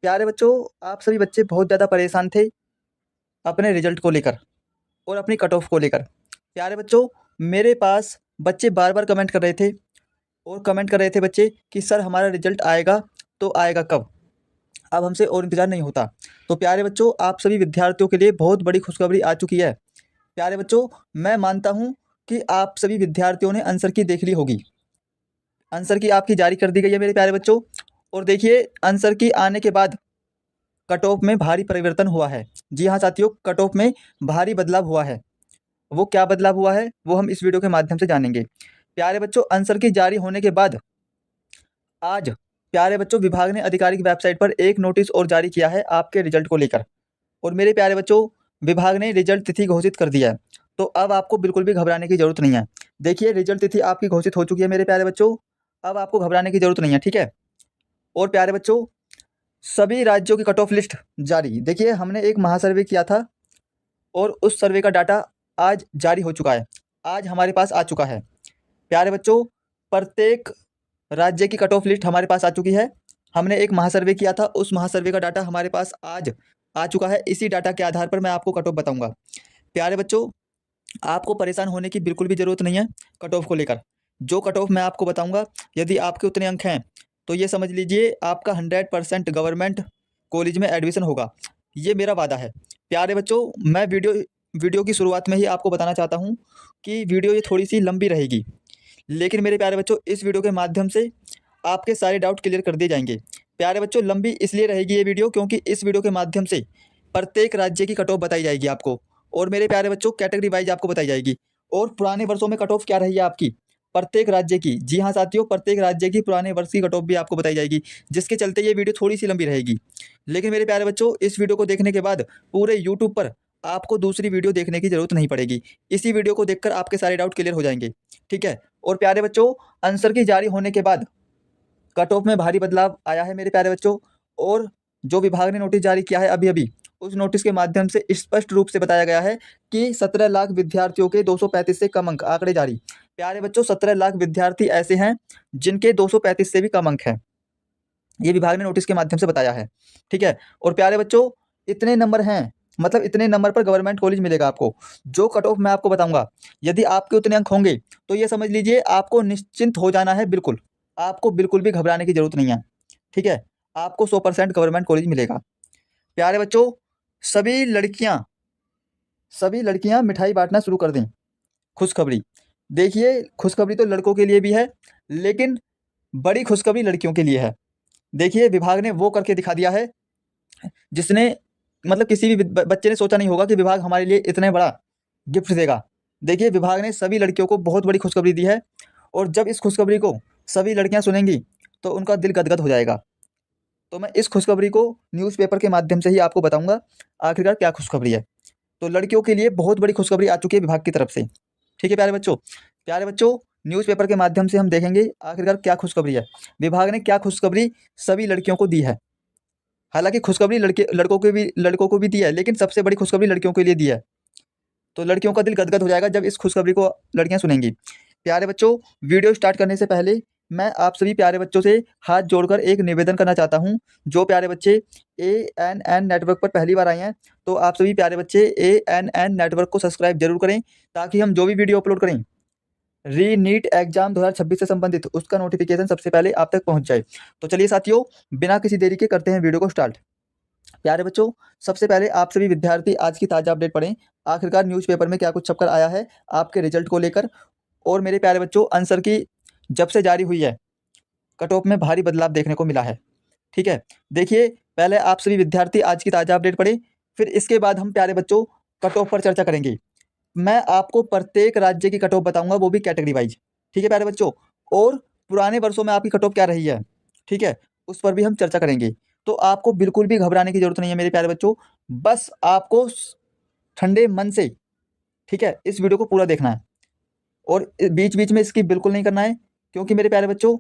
प्यारे बच्चों, आप सभी बच्चे बहुत ज़्यादा परेशान थे अपने रिजल्ट को लेकर और अपनी कट ऑफ को लेकर। प्यारे बच्चों, मेरे पास बच्चे बार-बार कमेंट कर रहे थे और कमेंट कर रहे थे बच्चे कि सर हमारा रिजल्ट आएगा तो आएगा कब? अब हमसे और इंतज़ार नहीं होता। तो प्यारे बच्चों, आप सभी विद्यार्थियों के लिए बहुत बड़ी खुशखबरी आ चुकी है। प्यारे बच्चों, मैं मानता हूँ कि आप सभी विद्यार्थियों ने आंसर की देख ली होगी। आंसर की आपकी जारी कर दी गई है मेरे प्यारे बच्चों। और देखिए, आंसर की आने के बाद कट ऑफ में भारी परिवर्तन हुआ है। जी हाँ साथियों, कट ऑफ में भारी बदलाव हुआ है। वो क्या बदलाव हुआ है वो हम इस वीडियो के माध्यम से जानेंगे। प्यारे बच्चों, आंसर की जारी होने के बाद आज प्यारे बच्चों विभाग ने आधिकारिक वेबसाइट पर एक नोटिस और जारी किया है आपके रिजल्ट को लेकर। और मेरे प्यारे बच्चों, विभाग ने रिजल्ट तिथि घोषित कर दिया है। तो अब आपको बिल्कुल भी घबराने की जरूरत नहीं है। देखिए, रिजल्ट तिथि आपकी घोषित हो चुकी है मेरे प्यारे बच्चों। अब आपको घबराने की जरूरत नहीं है, ठीक है। और प्यारे बच्चों, सभी राज्यों की कट ऑफ लिस्ट जारी। देखिए, हमने एक महासर्वे किया था और उस सर्वे का डाटा आज जारी हो चुका है। आज हमारे पास आ चुका है। प्यारे बच्चों, प्रत्येक राज्य की कट ऑफ लिस्ट हमारे पास आ चुकी है। हमने एक महासर्वे किया था, उस महासर्वे का डाटा हमारे पास आज आ चुका है। इसी डाटा के आधार पर मैं आपको कट ऑफ बताऊंगा। प्यारे बच्चों, आपको परेशान होने की बिल्कुल भी ज़रूरत नहीं है कट ऑफ को लेकर। जो कट ऑफ मैं आपको बताऊंगा, यदि आपके उतने अंक हैं तो ये समझ लीजिए आपका 100% गवर्नमेंट कॉलेज में एडमिशन होगा। ये मेरा वादा है। प्यारे बच्चों, मैं वीडियो की शुरुआत में ही आपको बताना चाहता हूँ कि वीडियो ये थोड़ी सी लंबी रहेगी, लेकिन मेरे प्यारे बच्चों, इस वीडियो के माध्यम से आपके सारे डाउट क्लियर कर दिए जाएंगे। प्यारे बच्चों, लंबी इसलिए रहेगी ये वीडियो क्योंकि इस वीडियो के माध्यम से प्रत्येक राज्य की कट ऑफ बताई जाएगी आपको। और मेरे प्यारे बच्चों, कैटेगरी वाइज आपको बताई जाएगी। और पुराने वर्षों में कट ऑफ क्या रही है आपकी प्रत्येक राज्य की। जी हाँ साथियों, प्रत्येक राज्य की पुराने वर्ष की कट ऑफ भी आपको बताई जाएगी, जिसके चलते ये वीडियो थोड़ी सी लंबी रहेगी। लेकिन मेरे प्यारे बच्चों, इस वीडियो को देखने के बाद पूरे यूट्यूब पर आपको दूसरी वीडियो देखने की जरूरत नहीं पड़ेगी। इसी वीडियो को देखकर आपके सारे डाउट क्लियर हो जाएंगे, ठीक है। और प्यारे बच्चों, आंसर की जारी होने के बाद कट ऑफ में भारी बदलाव आया है मेरे प्यारे बच्चों। और जो विभाग ने नोटिस जारी किया है अभी अभी, उस नोटिस के माध्यम से स्पष्ट रूप से बताया गया है कि 17 लाख विद्यार्थियों के 235 से कम अंक। आंकड़े जारी। प्यारे बच्चों, 17 लाख विद्यार्थी ऐसे हैं जिनके 235 से भी कम अंक हैं। ये विभाग ने नोटिस के माध्यम से बताया है, ठीक है। और प्यारे बच्चों, इतने नंबर हैं, मतलब इतने नंबर पर गवर्नमेंट कॉलेज मिलेगा आपको। जो कट ऑफ मैं आपको बताऊंगा, यदि आपके उतने अंक होंगे तो ये समझ लीजिए आपको निश्चिंत हो जाना है। बिल्कुल, आपको बिल्कुल भी घबराने की जरूरत नहीं है, ठीक है। आपको 100% गवर्नमेंट कॉलेज मिलेगा। प्यारे बच्चों, सभी लड़कियां सभी लड़कियां मिठाई बांटना शुरू कर दें। खुशखबरी। देखिए, खुशखबरी तो लड़कों के लिए भी है, लेकिन बड़ी खुशखबरी लड़कियों के लिए है। देखिए, विभाग ने वो करके दिखा दिया है जिसने, मतलब किसी भी बच्चे ने सोचा नहीं होगा कि विभाग हमारे लिए इतने बड़ा गिफ्ट देगा। देखिए, विभाग ने सभी लड़कियों को बहुत बड़ी खुशखबरी दी है। और जब इस खुशखबरी को सभी लड़कियां सुनेंगी तो उनका दिल गदगद हो जाएगा। तो मैं इस खुशखबरी को न्यूज़पेपर के माध्यम से ही आपको बताऊंगा आखिरकार क्या खुशखबरी है। तो लड़कियों के लिए बहुत बड़ी खुशखबरी आ चुकी है विभाग की तरफ से, ठीक है प्यारे बच्चों। प्यारे बच्चों, न्यूज़पेपर के माध्यम से हम देखेंगे आखिरकार क्या खुशखबरी है, विभाग ने क्या खुशखबरी सभी लड़कियों को दी है। हालांकि खुशखबरी लड़कों को भी दी है, लेकिन सबसे बड़ी खुशखबरी लड़कियों के लिए दी है। तो लड़कियों का दिल गदगद हो जाएगा जब इस खुशखबरी को लड़कियां सुनेंगी। प्यारे बच्चों, वीडियो स्टार्ट करने से पहले मैं आप सभी प्यारे बच्चों से हाथ जोड़कर एक निवेदन करना चाहता हूं। जो प्यारे बच्चे ANN नेटवर्क पर पहली बार आए हैं, तो आप सभी प्यारे बच्चे ANN नेटवर्क को सब्सक्राइब जरूर करें, ताकि हम जो भी वीडियो अपलोड करें री नीट एग्जाम 2026 से संबंधित, उसका नोटिफिकेशन सबसे पहले आप तक पहुंच जाए। तो चलिए साथियों, बिना किसी देरी के करते हैं वीडियो को स्टार्ट। प्यारे बच्चों, सबसे पहले आप सभी विद्यार्थी आज की ताज़ा अपडेट पढ़ें। आखिरकार न्यूज़पेपर में क्या कुछ छपकर आया है आपके रिजल्ट को लेकर। और मेरे प्यारे बच्चों, आंसर की जब से जारी हुई है, कट ऑफ में भारी बदलाव देखने को मिला है, ठीक है। देखिए, पहले आप सभी विद्यार्थी आज की ताज़ा अपडेट पढ़ें, फिर इसके बाद हम प्यारे बच्चों कट ऑफ पर चर्चा करेंगे। मैं आपको प्रत्येक राज्य की कट ऑफ बताऊंगा, वो भी कैटेगरी वाइज, ठीक है प्यारे बच्चों। और पुराने वर्षों में आपकी कट ऑफ क्या रही है, ठीक है, उस पर भी हम चर्चा करेंगे। तो आपको बिल्कुल भी घबराने की जरूरत नहीं है मेरे प्यारे बच्चों। बस आपको ठंडे मन से, ठीक है, इस वीडियो को पूरा देखना है। और बीच बीच में इसकी बिल्कुल नहीं करना है, क्योंकि मेरे प्यारे बच्चों,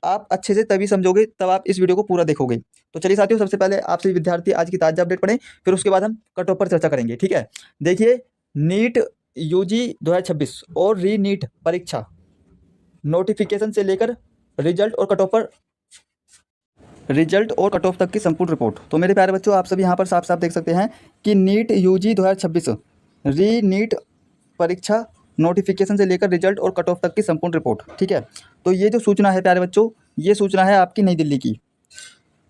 आप अच्छे से तभी समझोगे तब आप इस वीडियो को पूरा देखोगे। तो चलिए साथियों, सबसे पहले आप सभी विद्यार्थी आज की ताज़ा अपडेट पढ़ें, फिर उसके बाद हम कट ऑफ पर चर्चा करेंगे, ठीक है। देखिए, नीट UG 2026 और री नीट परीक्षा नोटिफिकेशन से लेकर रिजल्ट और कट ऑफ पर रिजल्ट और कट ऑफ तक की संपूर्ण रिपोर्ट। तो मेरे प्यारे बच्चों, आप सभी यहाँ पर साफ साफ देख सकते हैं कि नीट यूजी 2026 री नीट परीक्षा नोटिफिकेशन से लेकर रिजल्ट और कट ऑफ तक की संपूर्ण रिपोर्ट। ठीक है, तो ये जो सूचना है प्यारे बच्चों, ये सूचना है आपकी नई दिल्ली की।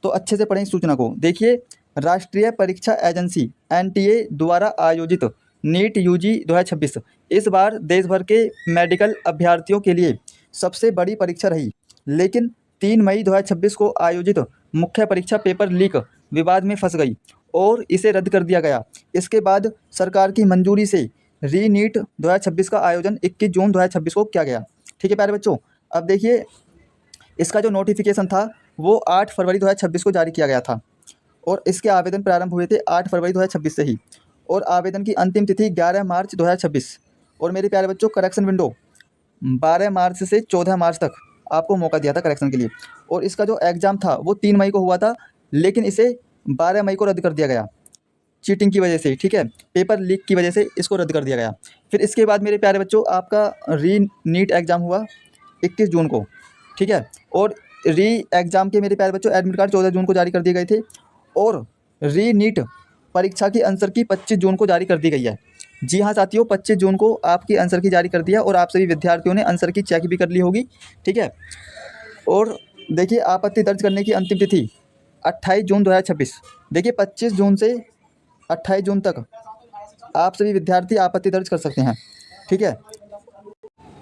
तो अच्छे से पढ़ें इस सूचना को। देखिए, राष्ट्रीय परीक्षा एजेंसी एनटीए द्वारा आयोजित नीट यूजी 2026 इस बार देश भर के मेडिकल अभ्यर्थियों के लिए सबसे बड़ी परीक्षा रही, लेकिन 3 मई 2026 को आयोजित मुख्य परीक्षा पेपर लीक विवाद में फंस गई और इसे रद्द कर दिया गया। इसके बाद सरकार की मंजूरी से री नीट 2026 का आयोजन 21 जून 2026 को किया गया। ठीक है प्यारे बच्चों, अब देखिए, इसका जो नोटिफिकेशन था वो 8 फरवरी 2026 को जारी किया गया था और इसके आवेदन प्रारंभ हुए थे 8 फरवरी 2026 से ही, और आवेदन की अंतिम तिथि 11 मार्च 2026। और मेरे प्यारे बच्चों, करेक्शन विंडो 12 मार्च से 14 मार्च तक आपको मौका दिया था करेक्शन के लिए। और इसका जो एग्ज़ाम था वो 3 मई को हुआ था, लेकिन इसे 12 मई को रद्द कर दिया गया चीटिंग की वजह से। ठीक है, पेपर लीक की वजह से इसको रद्द कर दिया गया। फिर इसके बाद मेरे प्यारे बच्चों, आपका री नीट एग्ज़ाम हुआ 21 जून को। ठीक है, और री एग्ज़ाम के मेरे प्यारे बच्चों एडमिट कार्ड 14 जून को जारी कर दिए गए थे, और री नीट परीक्षा की आंसर की 25 जून को जारी कर दी गई है। जी हाँ साथियों, 25 जून को आपकी आंसर की जारी कर दिया, और आप सभी विद्यार्थियों ने आंसर की चेक भी कर ली होगी। ठीक है, और देखिए, आपत्ति दर्ज करने की अंतिम तिथि 28 जून 2026। देखिए, 25 जून से 28 जून तक आप सभी विद्यार्थी आपत्ति दर्ज कर सकते हैं। ठीक है,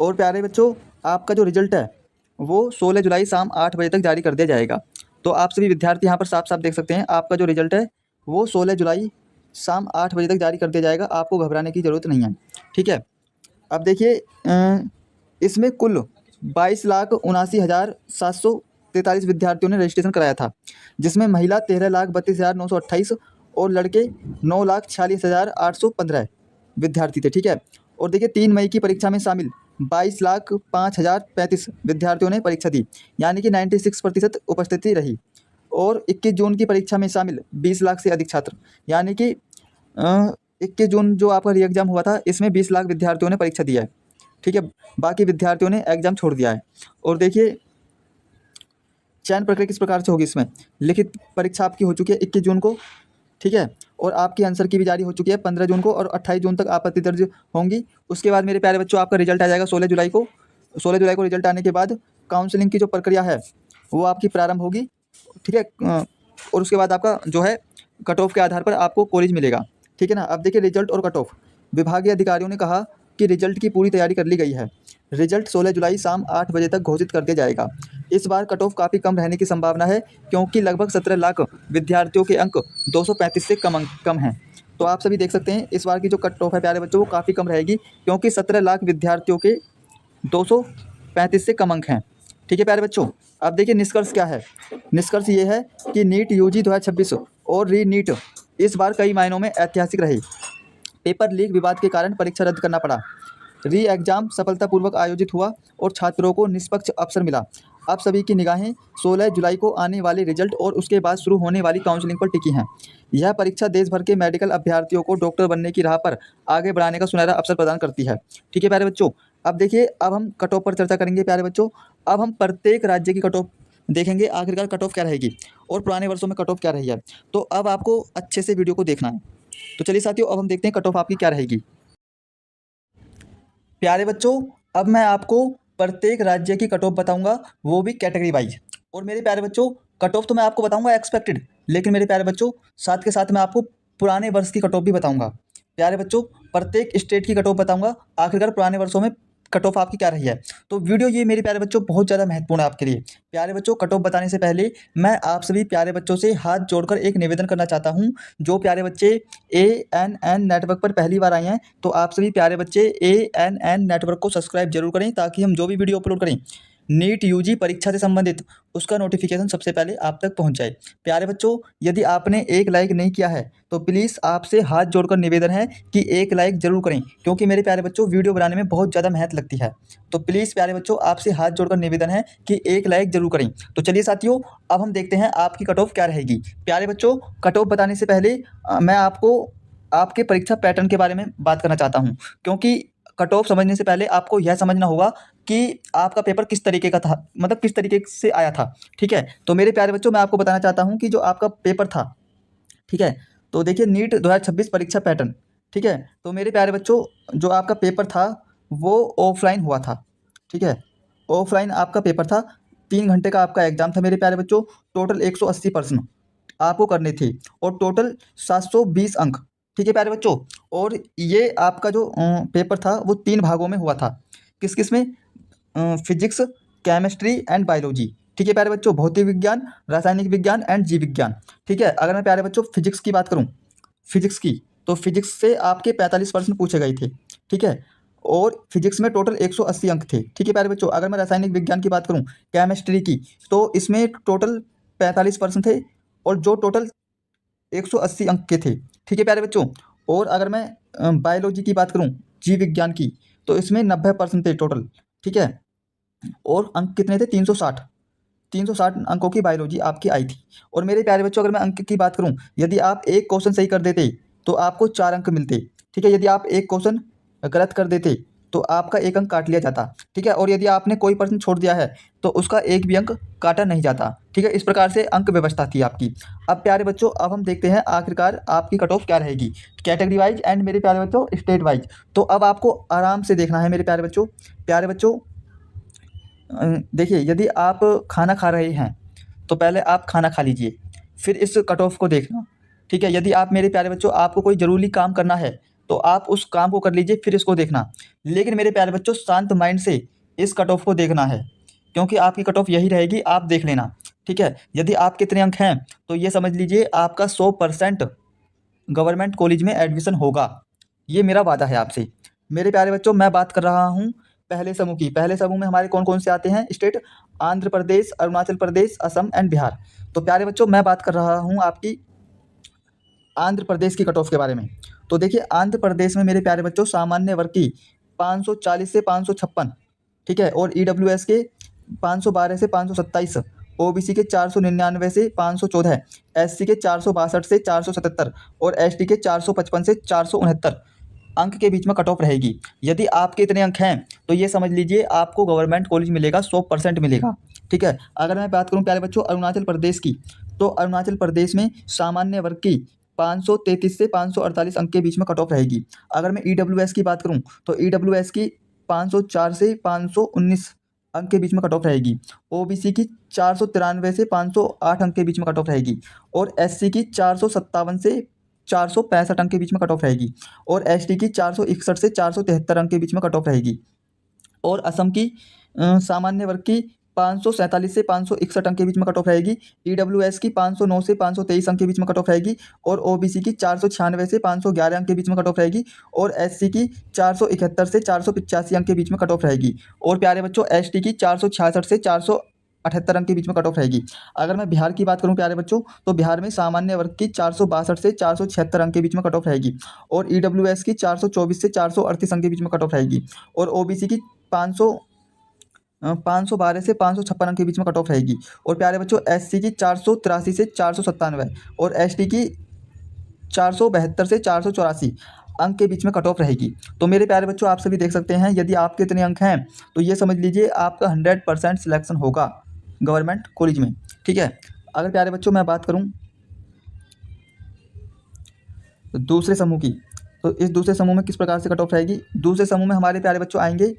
और प्यारे बच्चों, आपका जो रिजल्ट है वो 16 जुलाई शाम 8 बजे तक जारी कर दिया जाएगा। तो आप सभी विद्यार्थी यहाँ पर साफ साफ देख सकते हैं, आपका जो रिजल्ट है वो 16 जुलाई शाम 8 बजे तक जारी कर दिया जाएगा। आपको घबराने की ज़रूरत नहीं है। ठीक है, अब देखिए, इसमें कुल 22,79,743 विद्यार्थियों ने रजिस्ट्रेशन कराया था, जिसमें महिला 13,32,928 और लड़के 9,46,815 विद्यार्थी थे। ठीक है, और देखिए, 3 मई की परीक्षा में शामिल 22,05,035 विद्यार्थियों ने परीक्षा दी, यानी कि 96% उपस्थिति रही। और 21 जून की परीक्षा में शामिल 20 लाख से अधिक छात्र, यानी कि 21 जून जो आपका री एग्ज़ाम हुआ था, इसमें 20 लाख विद्यार्थियों ने परीक्षा दिया है। ठीक है, बाकी विद्यार्थियों ने एग्ज़ाम छोड़ दिया है। और देखिए, चयन प्रक्रिया किस प्रकार से होगी, इसमें लिखित परीक्षा आपकी हो चुकी है 21 जून को। ठीक है, और आपकी आंसर की भी जारी हो चुकी है 15 जून को, और 28 जून तक आपत्ति दर्ज होंगी। उसके बाद मेरे प्यारे बच्चों, आपका रिजल्ट आ जाएगा 16 जुलाई को। 16 जुलाई को रिजल्ट आने के बाद काउंसलिंग की जो प्रक्रिया है वो आपकी प्रारंभ होगी। ठीक है, और उसके बाद आपका जो है कट ऑफ के आधार पर आपको कॉलेज मिलेगा। ठीक है ना। अब देखिए, रिजल्ट और कट ऑफ, विभागीय अधिकारियों ने कहा कि रिजल्ट की पूरी तैयारी कर ली गई है। रिजल्ट 16 जुलाई शाम 8 बजे तक घोषित कर दिया जाएगा। इस बार कट ऑफ काफ़ी कम रहने की संभावना है, क्योंकि लगभग 17 लाख विद्यार्थियों के अंक 235 से कम हैं। तो आप सभी देख सकते हैं, इस बार की जो कट ऑफ है प्यारे बच्चों, वो काफ़ी कम रहेगी, क्योंकि 17 लाख विद्यार्थियों के 235 से कम अंक हैं। ठीक है प्यारे बच्चों, अब देखिए निष्कर्ष क्या है। निष्कर्ष ये है कि नीट यूजी 2026 और री नीट इस बार कई मायनों में ऐतिहासिक रही। पेपर लीक विवाद के कारण परीक्षा रद्द करना पड़ा, री एग्ज़ाम सफलतापूर्वक आयोजित हुआ और छात्रों को निष्पक्ष अवसर मिला। अब सभी की निगाहें 16 जुलाई को आने वाले रिजल्ट और उसके बाद शुरू होने वाली काउंसलिंग पर टिकी हैं। यह परीक्षा देश भर के मेडिकल अभ्यर्थियों को डॉक्टर बनने की राह पर आगे बढ़ाने का सुनहरा अवसर प्रदान करती है। ठीक है प्यारे बच्चों, अब देखिए, अब हम कट ऑफ पर चर्चा करेंगे प्यारे बच्चों। अब हम प्रत्येक राज्य की कट ऑफ देखेंगे, आखिरकार कट ऑफ क्या रहेगी और पुराने वर्षों में कट ऑफ क्या रही है। तो अब आपको अच्छे से वीडियो को देखना है। तो चलिए साथियों, अब हम देखते हैं कट ऑफ आपकी क्या रहेगी। प्यारे बच्चों, अब मैं आपको प्रत्येक राज्य की कट ऑफ बताऊंगा, वो भी कैटेगरी वाइज। और मेरे प्यारे बच्चों, कट ऑफ तो मैं आपको बताऊंगा एक्सपेक्टेड, लेकिन मेरे प्यारे बच्चों साथ के साथ मैं आपको पुराने वर्ष की कट ऑफ भी बताऊंगा। प्यारे बच्चों, प्रत्येक स्टेट की कट ऑफ बताऊंगा, आखिरकार पुराने वर्षों में कट ऑफ आपकी क्या रही है। तो वीडियो ये मेरे प्यारे बच्चों बहुत ज़्यादा महत्वपूर्ण है आपके लिए। प्यारे बच्चों, कट ऑफ बताने से पहले मैं आप सभी प्यारे बच्चों से हाथ जोड़कर एक निवेदन करना चाहता हूं। जो प्यारे बच्चे ANN नेटवर्क पर पहली बार आए हैं, तो आप सभी प्यारे बच्चे ANN नेटवर्क को सब्सक्राइब जरूर करें, ताकि हम जो भी वीडियो अपलोड करें नीट यूजी परीक्षा से संबंधित उसका नोटिफिकेशन सबसे पहले आप तक पहुंच जाए। प्यारे बच्चों, यदि आपने एक लाइक नहीं किया है तो प्लीज़ आपसे हाथ जोड़कर निवेदन है कि एक लाइक जरूर करें, क्योंकि मेरे प्यारे बच्चों वीडियो बनाने में बहुत ज़्यादा मेहनत लगती है। तो प्लीज़ प्यारे बच्चों, आपसे हाथ जोड़कर निवेदन है कि एक लाइक जरूर करें। तो चलिए साथियों, अब हम देखते हैं आपकी कट ऑफ क्या रहेगी। प्यारे बच्चों, कट ऑफ बताने से पहले मैं आपको आपके परीक्षा पैटर्न के बारे में बात करना चाहता हूँ, क्योंकि कट ऑफ समझने से पहले आपको यह समझना होगा कि आपका पेपर किस तरीके का था, मतलब किस तरीके से आया था। ठीक है, तो मेरे प्यारे बच्चों मैं आपको बताना चाहता हूँ कि जो आपका पेपर था, ठीक है, तो देखिए नीट 2026 परीक्षा पैटर्न, ठीक है, तो मेरे प्यारे बच्चों जो आपका पेपर था वो ऑफलाइन हुआ था। ठीक है, ऑफलाइन आपका पेपर था, 3 घंटे का आपका एग्जाम था मेरे प्यारे बच्चों। टोटल 180 प्रश्न आपको करने थे और टोटल 720 अंक। ठीक है प्यारे बच्चों, और ये आपका जो पेपर था वो 3 भागों में हुआ था। किस किस में? Physics, chemistry and biology. ठीक है प्यारे बच्चों, भौतिक विज्ञान, रासायनिक विज्ञान एंड जीव विज्ञान। ठीक है, अगर मैं प्यारे बच्चों फिजिक्स की बात करूं, फिजिक्स की, तो फिजिक्स से आपके 45 प्रश्न पूछे गए थे। ठीक है, और फिजिक्स में टोटल 180 अंक थे। ठीक है प्यारे बच्चों, अगर मैं रासायनिक विज्ञान की बात करूं, केमिस्ट्री की, तो इसमें टोटल 45 प्रश्न थे और जो टोटल 180 अंक के थे। ठीक है प्यारे बच्चों, और अगर मैं बायोलॉजी की बात करूं, जीव विज्ञान की, तो इसमें 90 प्रश्न थे टोटल। ठीक है, और अंक कितने थे? 360। 360 अंकों की बायोलॉजी आपकी आई थी। और मेरे प्यारे बच्चों अगर मैं अंक की बात करूं, यदि आप एक क्वेश्चन सही कर देते तो आपको 4 अंक मिलते। ठीक है, यदि आप एक क्वेश्चन गलत कर देते तो आपका 1 अंक काट लिया जाता। ठीक है, और यदि आपने कोई प्रश्न छोड़ दिया है तो उसका एक भी अंक काटा नहीं जाता। ठीक है, इस प्रकार से अंक व्यवस्था थी आपकी। अब प्यारे बच्चों अब हम देखते हैं आखिरकार आपकी कट ऑफ क्या रहेगी, कैटेगरी वाइज एंड मेरे प्यारे बच्चों स्टेट वाइज। तो अब आपको आराम से देखना है मेरे प्यारे बच्चों। प्यारे बच्चों देखिए, यदि आप खाना खा रहे हैं तो पहले आप खाना खा लीजिए, फिर इस कट ऑफ को देखना। ठीक है, यदि आप मेरे प्यारे बच्चों आपको कोई ज़रूरी काम करना है तो आप उस काम को कर लीजिए, फिर इसको देखना। लेकिन मेरे प्यारे बच्चों शांत माइंड से इस कट ऑफ को देखना है, क्योंकि आपकी कट ऑफ यही रहेगी, आप देख लेना। ठीक है, यदि आप कितने अंक हैं तो ये समझ लीजिए आपका 100% गवर्नमेंट कॉलेज में एडमिशन होगा। ये मेरा वादा है आपसे। मेरे प्यारे बच्चों मैं बात कर रहा हूँ पहले समूह की। पहले समूह में हमारे कौन कौन से आते हैं स्टेट? आंध्र प्रदेश, अरुणाचल प्रदेश, असम एंड बिहार। तो प्यारे बच्चों मैं बात कर रहा हूँ आपकी आंध्र प्रदेश की कट ऑफ के बारे में। तो देखिए आंध्र प्रदेश में मेरे प्यारे बच्चों सामान्य वर्ग की 540 से 556। ठीक है, और EWS के 512 से 527, OBC के 499 से 514, SC के 462 से 477 और ST के 455 से 469 अंक के बीच में कट ऑफ रहेगी। यदि आपके इतने अंक हैं तो ये समझ लीजिए आपको गवर्नमेंट कॉलेज मिलेगा, 100% मिलेगा। ठीक है, अगर मैं बात करूं प्यारे बच्चों अरुणाचल प्रदेश की, तो अरुणाचल प्रदेश में सामान्य वर्ग की 533 से 548 अंक के बीच में कट ऑफ रहेगी। अगर मैं EWS की बात करूं तो EWS की 504 से 519 अंक के बीच में कट ऑफ रहेगी। OBC की 493 से 508 अंक के बीच में कट ऑफ रहेगी और SC की 457 से 465 अंक के बीच में कट ऑफ रहेगी और ST की 461 से 473 अंक के बीच में कट ऑफ रहेगी। और असम की सामान्य वर्ग की 547 से 561 अंक के बीच में कट ऑफ रहेगी। EWS की 509 से 523 अंक के बीच में कट ऑफ रहेगी और OBC की 496 से 511 अंक के बीच में कट ऑफ रहेगी और SC की 471 से 485 अंक के बीच में कट ऑफ रहेगी और प्यारे बच्चों ST की 466 से 478 अंक के बीच में कट ऑफ रहेगी। अगर मैं बिहार की बात करूं प्यारे बच्चों, तो बिहार में सामान्य वर्ग की 462 से 476 अंक के बीच में कट ऑफ रहेगी और EWS की 424 से 438 अंक के बीच में कट ऑफ रहेगी और OBC की 512 से 556 अंक के बीच में कट ऑफ रहेगी और प्यारे बच्चों SC की 483 से 497 और ST की 472 से 484 अंक के बीच में कट ऑफ रहेगी। तो मेरे प्यारे बच्चों आप सभी देख सकते हैं, यदि आपके इतने अंक हैं तो ये समझ लीजिए आपका 100% सिलेक्शन होगा गवर्नमेंट कॉलेज में। ठीक है, अगर प्यारे बच्चों मैं बात करूं दूसरे समूह की, तो इस दूसरे समूह में किस प्रकार से कट ऑफ रहेगी? दूसरे समूह में हमारे प्यारे बच्चों आएंगे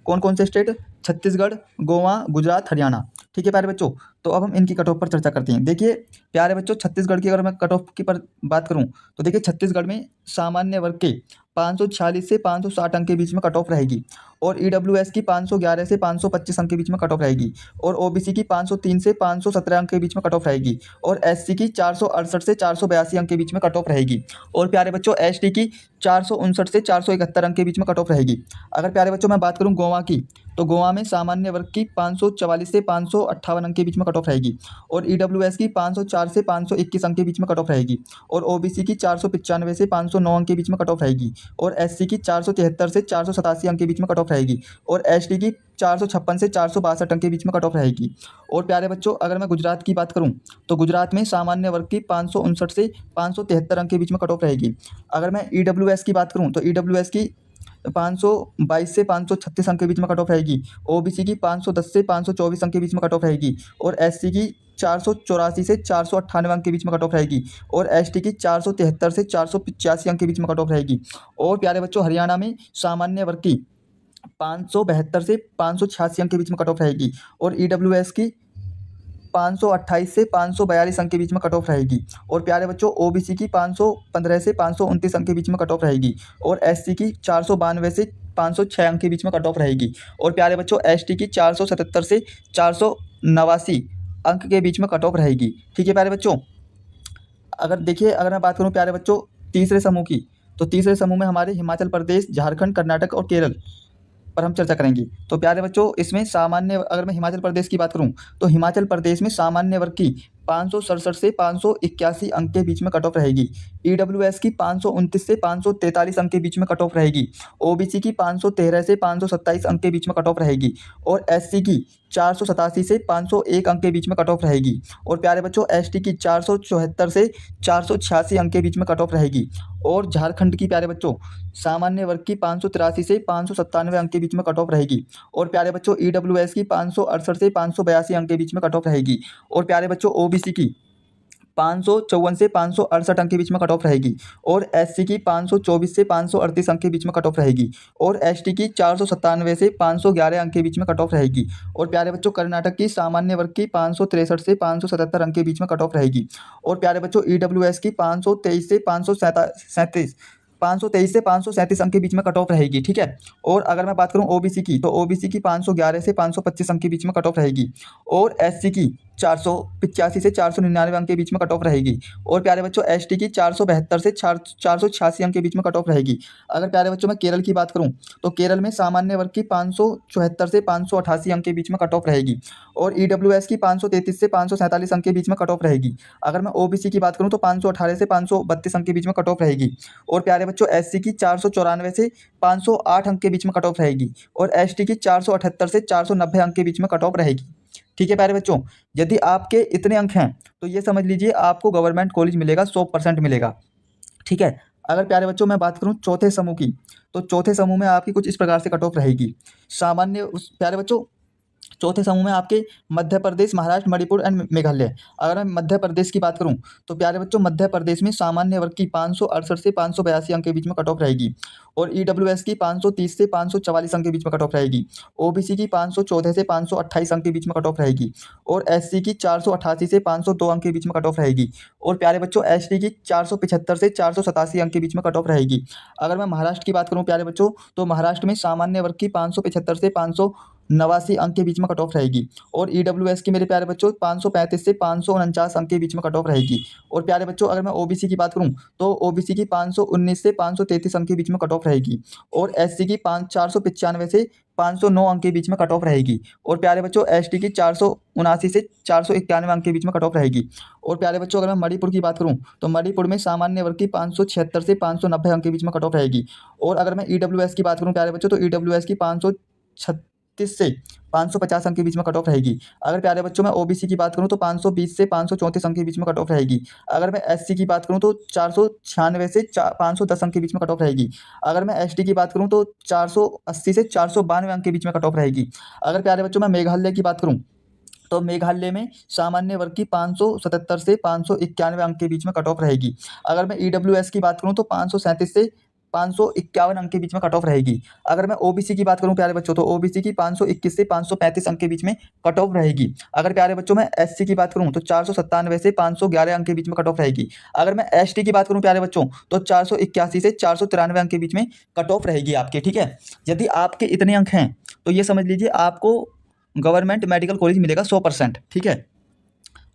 कौन कौन से स्टेट? छत्तीसगढ़, गोवा, गुजरात, हरियाणा। ठीक है प्यारे बच्चों, तो अब हम इनकी कट ऑफ पर चर्चा करते हैं। देखिए प्यारे बच्चों छत्तीसगढ़ की अगर मैं कट ऑफ की पर बात करूं तो देखिए छत्तीसगढ़ में सामान्य वर्ग के 546 से 560 अंक के बीच में कट ऑफ रहेगी और EWS की 511 से 525 अंक के बीच में कट ऑफ रहेगी और OBC की 503 से 517 अंक के बीच में कट ऑफ रहेगी और SC की 468 से 482 अंक के बीच में कट ऑफ रहेगी और प्यारे बच्चों ST की 459 से 471 अंक के बीच में कट ऑफ रहेगी। अगर प्यारे बच्चों मैं बात करूं गोवा की, तो गोवा में सामान्य वर्ग की 544 से 558 अंक के बीच में कट ऑफ रहेगी और EWS की 504 से 521 अंक के बीच में कट ऑफ रहेगी और OBC की 495 से 509 अंक के बीच में कट ऑफ रहेगी और SC की 473 से 487 अंक के बीच में कट ऑफ रहेगी और ST की 456 से 462 अंक के बीच में कट ऑफ रहेगी। और प्यारे बच्चों अगर मैं गुजरात की बात करूं तो गुजरात में सामान्य वर्ग की 559 से 573 अंक के बीच में कट ऑफ रहेगी। अगर मैं EWS की बात करूं तो EWS की 522 से 536 अंक के बीच में कट ऑफ रहेगी। ओबीसी की 510 से 524 अंक के बीच में कट ऑफ रहेगी। और एससी की 484 से 498 अंक के बीच में कट ऑफ रहेगी। और एसटी की 473 से 485 अंक के बीच में कट ऑफ रहेगी। और प्यारे बच्चों हरियाणा में सामान्य वर्ग की 572 से 586 अंक के बीच में कट ऑफ रहेगी। और ईडब्ल्यूएस की 528 से 542 अंक के बीच में कट ऑफ रहेगी। और प्यारे बच्चों ओबीसी की 515 से 529 अंक के बीच में कट ऑफ रहेगी। और एससी की 492 से 506 अंक के बीच में कट ऑफ रहेगी। और प्यारे बच्चों एसटी की 477 से 489 अंक के बीच में कट ऑफ रहेगी। ठीक है प्यारे बच्चों, अगर देखिए अगर मैं बात करूं प्यारे बच्चों तीसरे समूह की, तो तीसरे समूह में हमारे हिमाचल प्रदेश, झारखंड, कर्नाटक और केरल पर हम चर्चा करेंगे। तो प्यारे बच्चों इसमें सामान्य, अगर मैं हिमाचल प्रदेश की बात करूं तो हिमाचल प्रदेश में सामान्य वर्ग की 567 से 581 अंक के बीच में कट ऑफ रहेगी। ईडब्ल्यूएस की 529 से 543 अंक के बीच में कट ऑफ रहेगी। ओबीसी की 513 से 527 अंक के बीच में कट ऑफ रहेगी। और एससी की 487 से 501 अंक के बीच में कट ऑफ रहेगी। और प्यारे बच्चों एसटी की 474 से 486 अंक के बीच में कट ऑफ रहेगी। और झारखंड की प्यारे बच्चों सामान्य वर्ग की 583 से 597 अंक के बीच में कट ऑफ रहेगी। और प्यारे बच्चों ईडब्ल्यूएस की 568 से 582 अंक के बीच में कट ऑफ रहेगी। और प्यारे बच्चों ओबीसी की 554 से 568 अंक के बीच में कट ऑफ रहेगी। और एससी की 524 से 538 अंक के बीच में कट ऑफ रहेगी। और एसटी की 497 से 511 अंक के बीच में कट ऑफ रहेगी। और प्यारे बच्चों कर्नाटक की सामान्य वर्ग की 563 से 577 अंक के बीच में कट ऑफ रहेगी। और प्यारे बच्चों ईडब्ल्यूएस की 523 से 537 अंक के बीच में कट ऑफ रहेगी। ठीक है, और अगर मैं बात करूं ओबीसी की, तो ओबीसी की 511 से 525 अंक के बीच में कट ऑफ रहेगी। और एससी की 485 से 499 अंक के बीच में कट ऑफ रहेगी। और प्यारे बच्चों एसटी की 472 से 486 अंक के बीच में कट ऑफ रहेगी। अगर प्यारे बच्चों मैं केरल की बात करूं तो केरल में सामान्य वर्ग की 574 से 588 अंक के बीच में कट ऑफ रहेगी। और ईडब्ल्यूएस की 533 से 547 अंक के बीच में कट ऑफ रहेगी। अगर मैं ओबीसी की बात करूं तो 518 से 532 अंक के बीच में कट ऑफ रहेगी। और प्यारे बच्चों एससी की 494 से 508 अंक के बीच में कट ऑफ रहेगी। और एसटी की 478 से 490 अंक के बीच में कट ऑफ रहेगी। ठीक है प्यारे बच्चों, यदि आपके इतने अंक हैं तो ये समझ लीजिए आपको गवर्नमेंट कॉलेज मिलेगा, 100% मिलेगा। ठीक है, अगर प्यारे बच्चों मैं बात करूं चौथे समूह की, तो चौथे समूह में आपकी कुछ इस प्रकार से कट ऑफ रहेगी। सामान्य प्यारे बच्चों चौथे समूह में आपके मध्य प्रदेश, महाराष्ट्र, मणिपुर एंड मेघालय। अगर मैं मध्य प्रदेश की बात करूं तो प्यारे बच्चों मध्य प्रदेश में सामान्य वर्ग की 568 से 582 अंक के बीच में कट ऑफ रहेगी। और ईडब्ल्यूएस की 530 से 544 अंक के बीच में कट ऑफ रहेगी। ओबीसी की 514 से 528 अंक के बीच में कट ऑफ रहेगी। और एससी की 488 से 502 अंक के बीच में कट ऑफ रहेगी। और प्यारे बच्चों एसटी की 475 से 487 अंक के बीच में कट ऑफ रहेगी। अगर मैं महाराष्ट्र की बात करूं प्यारे बच्चों तो महाराष्ट्र में सामान्य वर्ग की 575 से 589 अंक के बीच में कट ऑफ रहेगी। और ईडब्ल्यूएस की मेरे प्यारे बच्चों 535 से 549 अंक के बीच में कट ऑफ रहेगी। और प्यारे बच्चों अगर मैं ओबीसी की बात करूं तो ओबीसी की 519 से 533 अंक के बीच में कट ऑफ रहेगी। और एससी की 495 से 509 अंक के बीच में कट ऑफ रहेगी। और प्यारे बच्चों एसटी की 479 से 491 अंक के बीच में कट ऑफ रहेगी। और प्यारे बच्चों अगर मैं मणिपुर की बात करूं तो मणिपुर में सामान्य वर्ग की 576 से 590 अंक के बीच में कट ऑफ रहेगी। और अगर मैं ईडब्ल्यूएस की बात करूं प्यारे बच्चों तो ईडब्ल्यूएस की 536 से 550 अंक के बीच में कट ऑफ रहेगी। अगर प्यारे बच्चों मैं ओबीसी की बात करूं तो 520 से 534 अंक के बीच में कट ऑफ रहेगी। अगर मैं एससी की बात करूं तो 496 से 510 अंक के बीच में कट ऑफ रहेगी। अगर मैं एसटी की बात करूं तो 480 से 492 अंक के बीच में कट ऑफ रहेगी। अगर प्यारे बच्चों मैं मेघालय की बात करूं तो मेघालय में सामान्य वर्ग की 577 से 591 अंक के बीच में कट ऑफ रहेगी। अगर मैं ईडब्ल्यूएस की बात करूं तो 537 से 551 अंक के बीच में कट ऑफ रहेगी। अगर मैं ओबीसी की बात करूं प्यारे बच्चों तो ओबीसी की 521 से 535 अंक के बीच में कट ऑफ रहेगी। अगर प्यारे बच्चों मैं एससी की बात करूं तो 497 से 511 अंक के बीच में कट ऑफ रहेगी। अगर मैं एसटी की बात करूं प्यारे बच्चों तो 481 से 493 अंक के बीच में कट ऑफ रहेगी आपके। ठीक है, यदि आपके इतने अंक हैं तो ये समझ लीजिए आपको गवर्नमेंट मेडिकल कॉलेज मिलेगा 100%। ठीक है,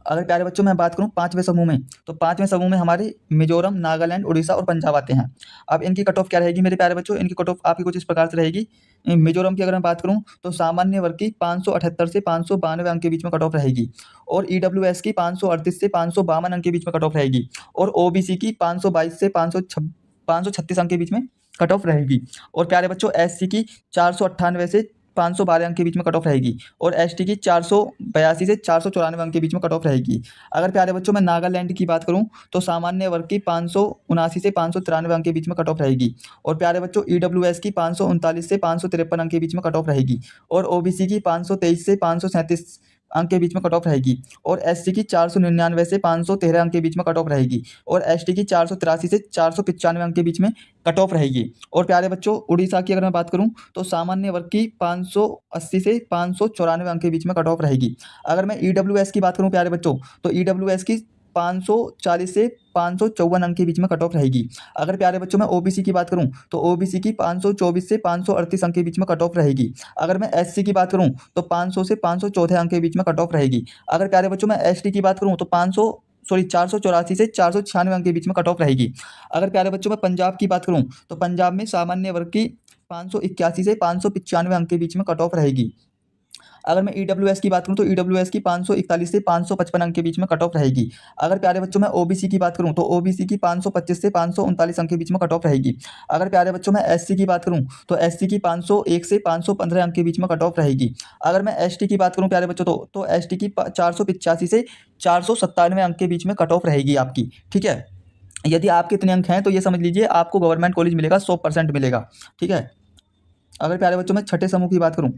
अगर प्यारे बच्चों मैं बात करूं पांचवें समूह में तो पांचवें समूह में हमारे मिजोरम, नागालैंड, उड़ीसा और पंजाब आते हैं। अब इनकी कट ऑफ क्या रहेगी मेरे प्यारे बच्चों, इनकी कट ऑफ आपकी कुछ इस प्रकार से रहेगी। मिजोरम की अगर मैं बात करूं तो सामान्य वर्ग की 578 से 592 अंक के बीच में कट ऑफ रहेगी। और ईडब्ल्यूएस की 538 से 552 अंक के बीच में कट ऑफ रहेगी। और ओबीसी की 522 से 536 अंक के बीच में कट ऑफ रहेगी। और प्यारे बच्चों एससी की 498 से 512 अंक के बीच में कट ऑफ रहेगी और एसटी की 482 से 494 अंक के बीच में कट ऑफ रहेगी। अगर प्यारे बच्चों मैं नागालैंड की बात करूं तो सामान्य वर्ग की 579 से 593 अंक के बीच में कट ऑफ रहेगी और प्यारे बच्चों ईडब्ल्यूएस की 539 से 553 अंक के बीच में कट ऑफ रहेगी और ओबीसी की 523 से 537 अंक के बीच में कट ऑफ रहेगी और एससी की 499 से 513 अंक के बीच में कट ऑफ रहेगी और एसटी की 483 से 495 अंक के बीच में कट ऑफ रहेगी। और प्यारे बच्चों उड़ीसा की अगर मैं बात करूं तो सामान्य वर्ग की 580 से 594 अंक के बीच में कट ऑफ रहेगी। अगर मैं ईडब्ल्यूएस की बात करूं प्यारे बच्चों तो ईडब्ल्यूएस की 540 से 554 अंक के बीच में कट ऑफ रहेगी। अगर प्यारे बच्चों मैं ओबीसी की बात करूं तो ओबीसी की 524 से 538 अंक के बीच में कट ऑफ रहेगी। अगर मैं एससी की बात करूं तो 500 से 514 अंक के बीच में कट ऑफ रहेगी। अगर प्यारे बच्चों मैं एसटी की बात करूं तो 484 से 496 अंक के बीच में कट ऑफ रहेगी। अगर प्यारे बच्चों मैं पंजाब की बात करूं तो पंजाब में सामान्य वर्ग की 581 से 595 अंक के बीच में कट ऑफ रहेगी। अगर मैं ईडब्ल्यूएस की बात करूं तो ईडब्ल्यूएस की 541 से 555 अंक के बीच में कट ऑफ रहेगी। अगर प्यारे बच्चों मैं ओबीसी की बात करूं तो ओबीसी की 525 से 539 अंक के बीच में कट ऑफ रहेगी। अगर प्यारे बच्चों मैं एससी की बात करूं तो एससी की 501 से 515 अंक के बीच में कट ऑफ रहेगी। अगर मैं एसटी की बात करूं प्यारे बच्चों तो एसटी की 485 से 497 अंक के बीच में कट ऑफ रहेगी आपकी। ठीक है, यदि आपके इतने अंक हैं तो ये समझ लीजिए आपको गवर्नमेंट कॉलेज मिलेगा, 100% मिलेगा। ठीक है, अगर प्यारे बच्चों मैं छठे समूह की बात करूं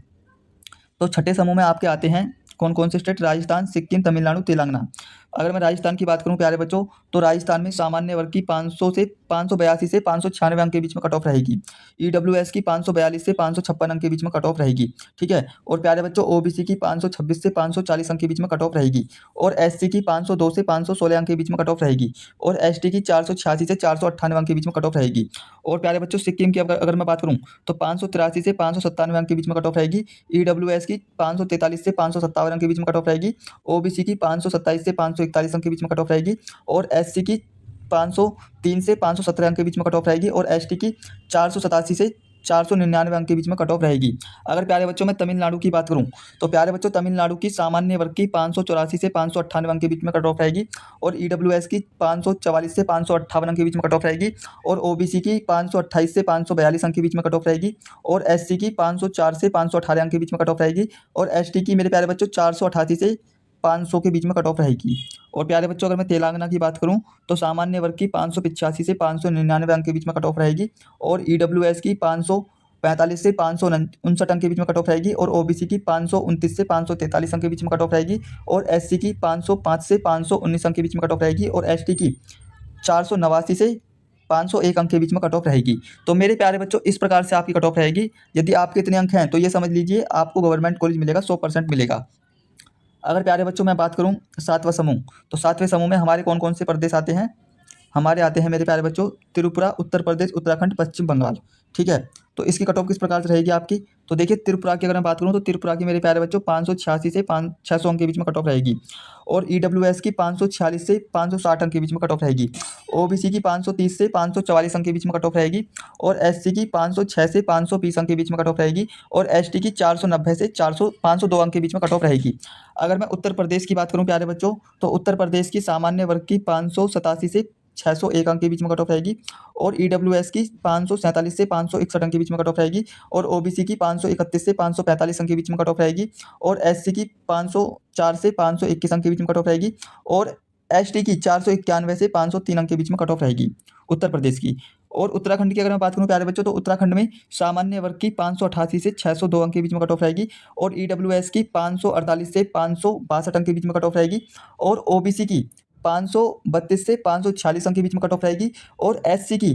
तो छठे समूह में आपके आते हैं कौन कौन से स्टेट, राजस्थान, सिक्किम, तमिलनाडु, तेलंगाना। अगर मैं राजस्थान की बात करूं प्यारे बच्चों तो राजस्थान में सामान्य वर्ग की 500 से 582 से 596 अंक के बीच में कट ऑफ रहेगी। ईडब्ल्यूएस की 542 से 556 अंक के बीच में कट ऑफ रहेगी। ठीक है, और प्यारे बच्चों ओबीसी की 526 से 540 अंक के बीच में कट ऑफ रहेगी और एससी की 502 से 516 अंक के बीच में कट ऑफ रहेगी और एसटी की 486 से 498 अंक के बीच में कट ऑफ रहेगी। और प्यारे बच्चों सिक्किम की अगर मैं बात करूं तो 583 से 597 अंक के बीच में कट ऑफ रहेगी। ईडब्ल्यूएस की 543 से 557 अंक के बीच में कट ऑफ रहेगी। ओबीसी की 527 से 541 अंक के बीच में कट ऑफ रहेगी और एससी की 503 से 517 अंक के बीच में कट ऑफ रहेगी और एसटी की 487 से 499 अंक के बीच में कट ऑफ रहेगी। अगर प्यारे बच्चों मैं तमिलनाडु की बात करूं तो प्यारे बच्चों तमिलनाडु की सामान्य वर्ग की 584 से 598 अंक के बीच में कट ऑफ रहेगी और ईडब्ल्यूएस की 544 से 558 अंक के बीच में कट ऑफ रहेगी और ओबीसी की 528 से 542 अंक के बीच में कट ऑफ रहेगी और एससी की 504 से 518 अंक के बीच में कट ऑफ रहेगी और एसटी की मेरे प्यारे बच्चों 488 से 500 के बीच में कट ऑफ रहेगी। और प्यारे बच्चों अगर मैं तेलंगाना की बात करूं तो सामान्य वर्ग की 585 से 599 अंक के बीच में कट ऑफ रहेगी और ईडब्ल्यूएस की 545 से 559 अंक के बीच में कट ऑफ रहेगी और ओबीसी की 529 से 543 अंक के बीच में कट ऑफ रहेगी और एससी की 505 से 519 अंक के बीच में कट ऑफ रहेगी और एसटी की 489 से 501 अंक के बीच में कट ऑफ रहेगी। तो मेरे प्यारे बच्चों इस प्रकार से आपकी कट ऑफ रहेगी। यदि आपके इतने अंक हैं तो ये समझ लीजिए आपको गवर्नमेंट कॉलेज मिलेगा, 100% मिलेगा। अगर प्यारे बच्चों मैं बात करूं सातवां समूह तो सातवें समूह में हमारे कौन कौन से प्रदेश आते हैं, हमारे आते हैं मेरे प्यारे बच्चों त्रिपुरा, उत्तर प्रदेश, उत्तराखंड, पश्चिम बंगाल। ठीक है, तो इसकी कट ऑफ किस प्रकार से रहेगी आपकी, तो देखिए त्रिपुरा की अगर मैं बात करूं तो त्रिपुरा की मेरे प्यारे बच्चों 586 से 600 अंक के बीच में कट ऑफ रहेगी और ईडब्ल्यूएस की 546 से 560 अंक के बीच में कट ऑफ रहेगी। ओबीसी की 530 से 544 अंक के बीच में कट ऑफ रहेगी और एससी की 506 से 520 अंक के बीच में कट ऑफ रहेगी और एसटी की 490 से 502 अंक के बीच में कट ऑफ रहेगी। अगर मैं उत्तर प्रदेश की बात करूं प्यारे बच्चों तो उत्तर प्रदेश की सामान्य वर्ग की 587 से 601 अंक के बीच में कट ऑफ रहेगी और ईडब्ल्यूएस की 547 से 561 अंक के बीच में कट ऑफ रहेगी और ओबीसी की 531 से 545 अंक के बीच में कट ऑफ रहेगी और एससी की 504 से 521 अंक के बीच में कट ऑफ रहेगी और एसटी की 491 से 503 अंक के बीच में कट ऑफ रहेगी उत्तर प्रदेश की। और उत्तराखंड की अगर मैं बात करूं प्यारे बच्चों तो उत्तराखंड में सामान्य वर्ग की 588 से 602 अंक के बीच में कट ऑफ रहेगी और ईडब्ल्यूएस की 548 से 562 अंक के बीच में कट ऑफ रहेगी और ओबीसी की 532 से 546 अंक के बीच में कट ऑफ रहेगी और एससी की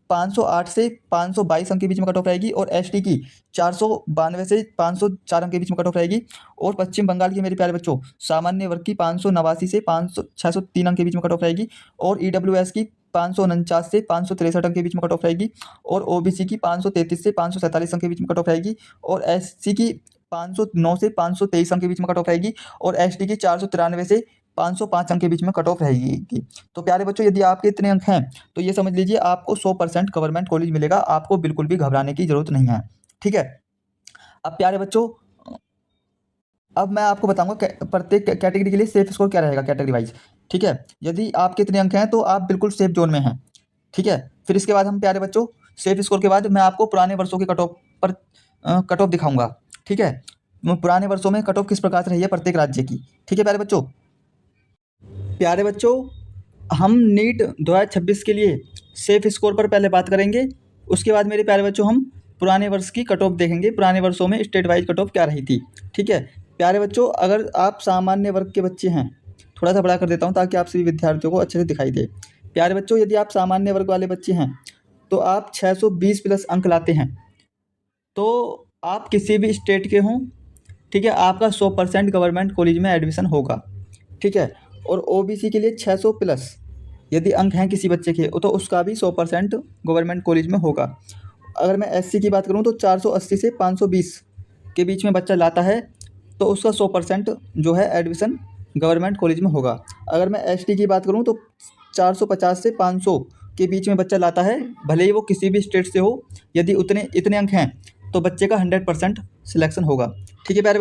508 से 522 अंक के बीच में कट ऑफ रहेगी और एसटी की 492 से 504 अंक के बीच में कट ऑफ रहेगी। और पश्चिम बंगाल की मेरे प्यारे बच्चों सामान्य वर्ग की 589 से 603 अंक के बीच में कट ऑफ रहेगी और ईडब्ल्यूएस की 549 से 563 अंक के बीच में कट ऑफ रहेगी और ओबीसी की 533 से 547 अंक के बीच में कट ऑफ रहेगी और एससी की 509 से 523 अंक के बीच में कट ऑफ रहेगी और एसटी की 493 से 505 अंक के बीच में कट ऑफ रहेगी। तो प्यारे बच्चों यदि आपके इतने अंक हैं तो ये समझ लीजिए आपको 100% गवर्नमेंट कॉलेज मिलेगा, आपको बिल्कुल भी घबराने की जरूरत नहीं है। ठीक है, अब प्यारे बच्चों अब मैं आपको बताऊंगा प्रत्येक कैटेगरी के लिए सेफ स्कोर क्या रहेगा कैटेगरी वाइज। ठीक है, यदि आपके इतने अंक हैं तो आप बिल्कुल सेफ जोन में हैं। ठीक है, फिर इसके बाद हम प्यारे बच्चों सेफ स्कोर के बाद मैं आपको पुराने वर्षों के कट ऑफ पर कट ऑफ दिखाऊंगा। ठीक है, पुराने वर्षों में कट ऑफ किस प्रकार से रही है प्रत्येक राज्य की। ठीक है प्यारे बच्चों हम नीट 2026 के लिए सेफ स्कोर पर पहले बात करेंगे, उसके बाद मेरे प्यारे बच्चों हम पुराने वर्ष की कट ऑफ देखेंगे, पुराने वर्षों में स्टेट वाइज कट ऑफ क्या रही थी। ठीक है प्यारे बच्चों, अगर आप सामान्य वर्ग के बच्चे हैं, थोड़ा सा बड़ा कर देता हूँ ताकि आप सभी विद्यार्थियों को अच्छे से दिखाई दे। प्यारे बच्चों यदि आप सामान्य वर्ग वाले बच्चे हैं तो आप 620 प्लस अंक लाते हैं तो आप किसी भी स्टेट के हों, ठीक है, आपका 100% गवर्नमेंट कॉलेज में एडमिशन होगा। ठीक है, और ओबीसी के लिए 600 प्लस यदि अंक हैं किसी बच्चे के तो उसका भी 100% गवर्नमेंट कॉलेज में होगा। अगर मैं एससी की बात करूं तो 480 से 520 के बीच में बच्चा लाता है तो उसका 100% जो है एडमिशन गवर्नमेंट कॉलेज में होगा। अगर मैं एसटी की बात करूं तो 450 से 500 के बीच में बच्चा लाता है, भले ही वो किसी भी स्टेट से हो, यदि इतने अंक हैं तो बच्चे का 100% सिलेक्शन होगा। ठीक है प्यारे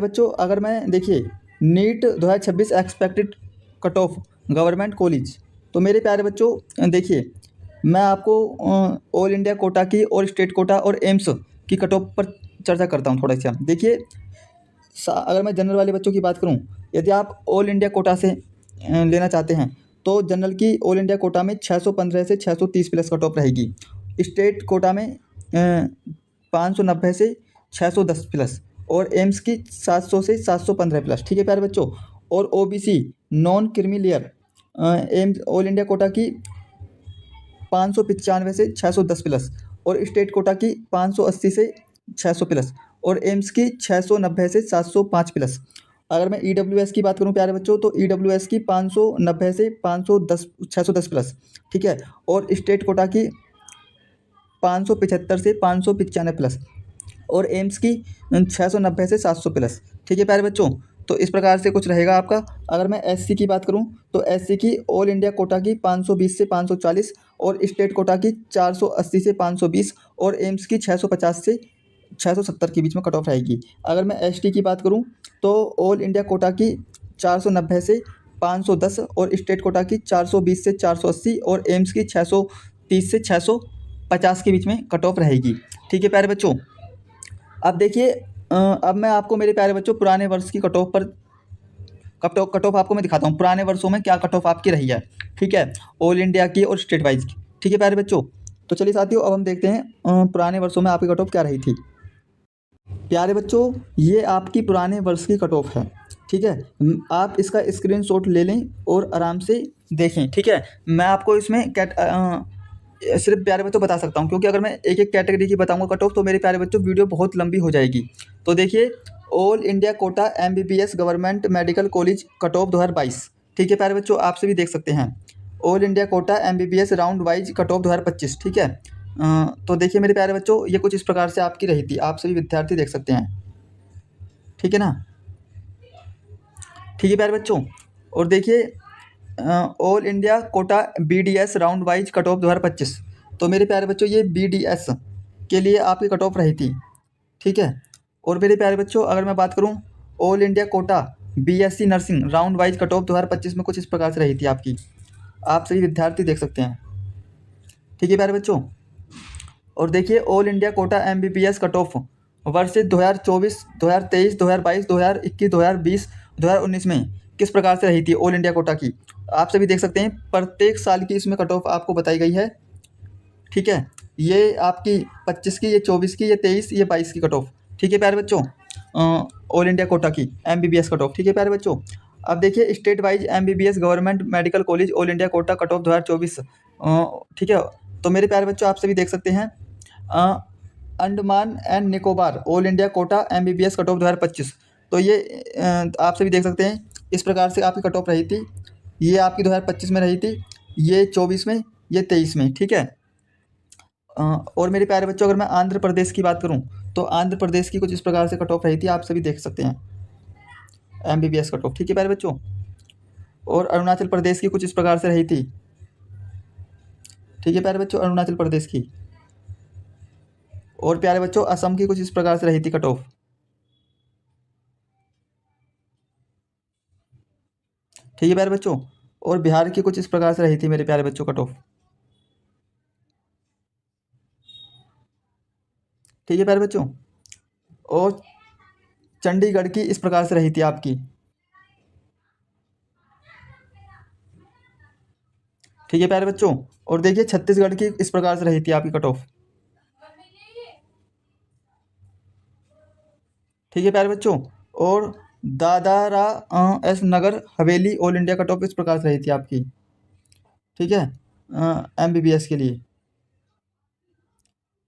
बच्चों अगर मैं देखिए NEET 2026 expected cut off government college, तो मेरे प्यारे बच्चों देखिए मैं आपको ऑल इंडिया कोटा की और स्टेट कोटा और एम्स की कट ऑफ पर चर्चा करता हूँ थोड़ा सा। देखिए अगर मैं जनरल वाले बच्चों की बात करूँ, यदि आप ऑल इंडिया कोटा से लेना चाहते हैं तो जनरल की ऑल इंडिया कोटा में 615 से 630 प्लस कट ऑफ रहेगी। स्टेट कोटा में 590 से 610 प्लस और एम्स की 700 से 715 प्लस। ठीक है प्यारे बच्चों, और OBC non creamy layer AIIMS all India quota की 595 से 610 प्लस और स्टेट कोटा की 580 से 600 प्लस और एम्स की 690 से 705 प्लस। अगर मैं ईडब्ल्यूएस की बात करूं प्यारे बच्चों तो ईडब्ल्यूएस की 590 से 510 610 प्लस। ठीक है, और स्टेट कोटा की 575 से 595 प्लस और एम्स की 690 से 700 प्लस। ठीक है प्यारे बच्चों, तो इस प्रकार से कुछ रहेगा आपका। अगर मैं एससी की बात करूं तो एससी की ऑल इंडिया कोटा की 520 से 540 और स्टेट कोटा की 480 से 520 और एम्स की 650 से 670 के बीच में कट ऑफ रहेगी। अगर मैं एसटी की बात करूं तो ऑल इंडिया कोटा की 490 से 510 और स्टेट कोटा की 420 से 480 और एम्स की 630 से 650 के बीच में कट ऑफ रहेगी। ठीक है प्यारे बच्चों, अब देखिए अब मैं आपको मेरे प्यारे बच्चों पुराने वर्ष की कट ऑफ पर कट ऑफ आपको मैं दिखाता हूँ पुराने वर्षों में क्या कट ऑफ आपकी रही है। ठीक है, ऑल इंडिया की और स्टेट वाइज की। ठीक है प्यारे बच्चों, तो चलिए साथियों अब हम देखते हैं पुराने वर्षों में आपकी कट ऑफ क्या रही थी। प्यारे बच्चों ये आपकी पुराने वर्ष की कट ऑफ है। ठीक है, आप इसका स्क्रीनशॉट ले लें और आराम से देखें। ठीक है, मैं आपको इसमें सिर्फ प्यारे बच्चों बता सकता हूँ, क्योंकि अगर मैं एक एक कैटेगरी की बताऊंगा कट ऑफ तो मेरे प्यारे बच्चों वीडियो बहुत लंबी हो जाएगी। तो देखिए all India quota MBBS government medical college cut off 2022। ठीक है प्यारे बच्चों, आप सभी देख सकते हैं all India quota MBBS round wise cut off 2025। ठीक है, तो देखिए मेरे प्यारे बच्चों ये कुछ इस प्रकार से आपकी रही थी, आप सभी विद्यार्थी देख सकते हैं। ठीक है ना, ठीक है प्यारे बच्चों, और देखिए all India quota BDS round wise cut off 2025। तो मेरे प्यारे बच्चों ये बीडीएस के लिए आपकी कट ऑफ रही थी। ठीक है, और मेरे प्यारे बच्चों अगर मैं बात करूं all India quota BSc nursing round wise cut off 2025 में कुछ इस प्रकार से रही थी आपकी, आप सभी विद्यार्थी देख सकते हैं। ठीक है प्यारे बच्चों, और देखिए all India quota MBBS cut off वर्ष 2024 2023 2022 2021 2020 2019 में किस प्रकार से रही थी ऑल इंडिया कोटा की, आप सभी देख सकते हैं। प्रत्येक साल की इसमें कट ऑफ आपको बताई गई है। ठीक है, ये आपकी 25 की, ये 24 की, ये 23, ये 22 की कट ऑफ। ठीक है प्यारे बच्चों, ऑल इंडिया कोटा की एमबीबीएस कट ऑफ। ठीक है प्यारे बच्चों, अब देखिए state wise MBBS government medical college all India quota cut off 2024। ठीक है, तो मेरे प्यारे बच्चों आप सभी देख सकते हैं Andaman and Nicobar all India quota MBBS cut off 2025। तो ये आप सभी देख सकते हैं इस प्रकार से आपकी कट ऑफ रही थी। ये आपकी 2025 में रही थी, ये 24 में, ये 23 में। ठीक है, और मेरे प्यारे बच्चों अगर मैं आंध्र प्रदेश की बात करूं तो आंध्र प्रदेश की कुछ इस प्रकार से कट ऑफ रही थी, आप सभी देख सकते हैं एमबीबीएस कट ऑफ। ठीक है प्यारे बच्चों, और अरुणाचल प्रदेश की कुछ इस प्रकार से रही थी। ठीक है प्यारे बच्चों, अरुणाचल प्रदेश की, और प्यारे बच्चों असम की कुछ इस प्रकार से रही थी कट ऑफ। ठीक है प्यारे बच्चों, और बिहार की कुछ इस प्रकार से रही थी मेरे प्यारे बच्चों कट ऑफ। ठीक है प्यारे बच्चों, और चंडीगढ़ की इस प्रकार से रही थी आपकी। ठीक है प्यारे बच्चों, और देखिए छत्तीसगढ़ की इस प्रकार से रही थी आपकी कट ऑफ। ठीक है प्यारे बच्चों, और Dadra S Nagar Haveli all India cut off इस प्रकार से रही थी आपकी। ठीक है, MBBS के लिए।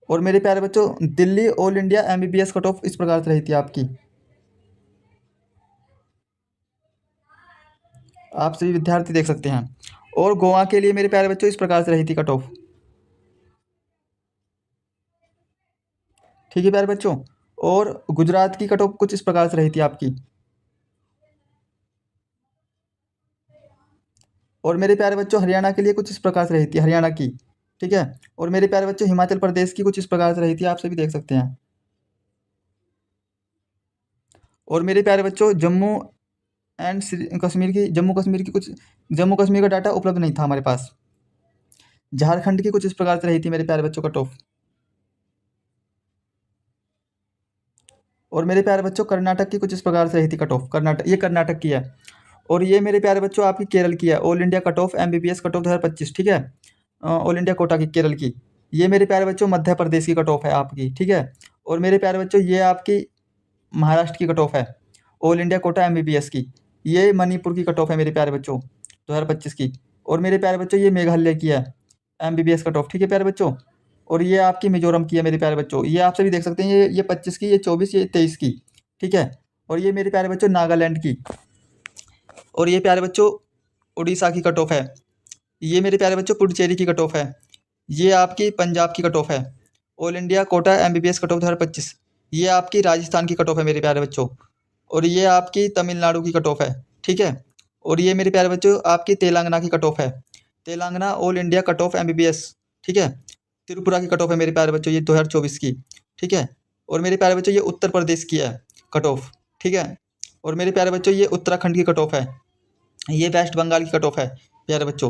और मेरे प्यारे बच्चों Delhi all India MBBS cut off इस प्रकार से रही थी आपकी। आप सभी विद्यार्थी देख सकते हैं। और गोवा के लिए मेरे प्यारे बच्चों इस प्रकार से रही थी कट ऑफ। ठीक है प्यारे बच्चों, और गुजरात की कट ऑफ कुछ इस प्रकार से रही थी आपकी। और मेरे प्यारे बच्चों हरियाणा के लिए कुछ इस प्रकार से रही थी, हरियाणा की। ठीक है, और मेरे प्यारे बच्चों हिमाचल प्रदेश की कुछ इस प्रकार से रही थी, आप सभी देख सकते हैं। और मेरे प्यारे बच्चों जम्मू कश्मीर का डाटा उपलब्ध नहीं था हमारे पास। झारखंड की कुछ इस प्रकार से रही थी मेरे प्यारे बच्चों कट ऑफ। और मेरे प्यारे बच्चों कर्नाटक की कुछ इस प्रकार से रही थी कट ऑफ। ये कर्नाटक की है। और ये मेरे प्यारे बच्चों आपकी केरल की है, all India cut off MBBS cut off 2025। ठीक है, ऑल इंडिया कोटा की केरल की। ये मेरे प्यारे बच्चों मध्य प्रदेश की कट ऑफ है आपकी। ठीक है, और मेरे प्यारे बच्चों ये आपकी महाराष्ट्र की कट ऑफ है, ऑल इंडिया कोटा MBBS की। ये मणिपुर की कट ऑफ है मेरे प्यारे बच्चों 2025 की। और मेरे प्यारे बच्चों ये मेघालय की है MBBS कट ऑफ। ठीक है प्यारे बच्चों, और ये आपकी मिजोरम की है मेरे प्यारे बच्चों। ये आप सभी देख सकते हैं, ये 25 की, ये 24, ये 23 की। ठीक है, और ये मेरे प्यारे बच्चों नागालैंड की। और ये प्यारे बच्चों उड़ीसा की कट ऑफ है। ये मेरे प्यारे बच्चों पुडुचेरी की कट ऑफ है। ये आपकी पंजाब की कट ऑफ है, all India quota MBBS cut off 2025। ये आपकी राजस्थान की कट ऑफ है मेरे प्यारे बच्चों। और ये आपकी तमिलनाडु की कट ऑफ है। ठीक है, और ये मेरे प्यारे बच्चों आपकी तेलंगाना की कट ऑफ है, Telangana all India cut off MBBS। ठीक है, त्रिपुरा की कट ऑफ है मेरे प्यारे बच्चों, ये 2024 की। ठीक है, और मेरे प्यारे बच्चों ये उत्तर प्रदेश की है कट ऑफ। ठीक है, और मेरे प्यारे बच्चों ये उत्तराखंड की कट ऑफ है, ये वेस्ट बंगाल की कट ऑफ है प्यारे बच्चों।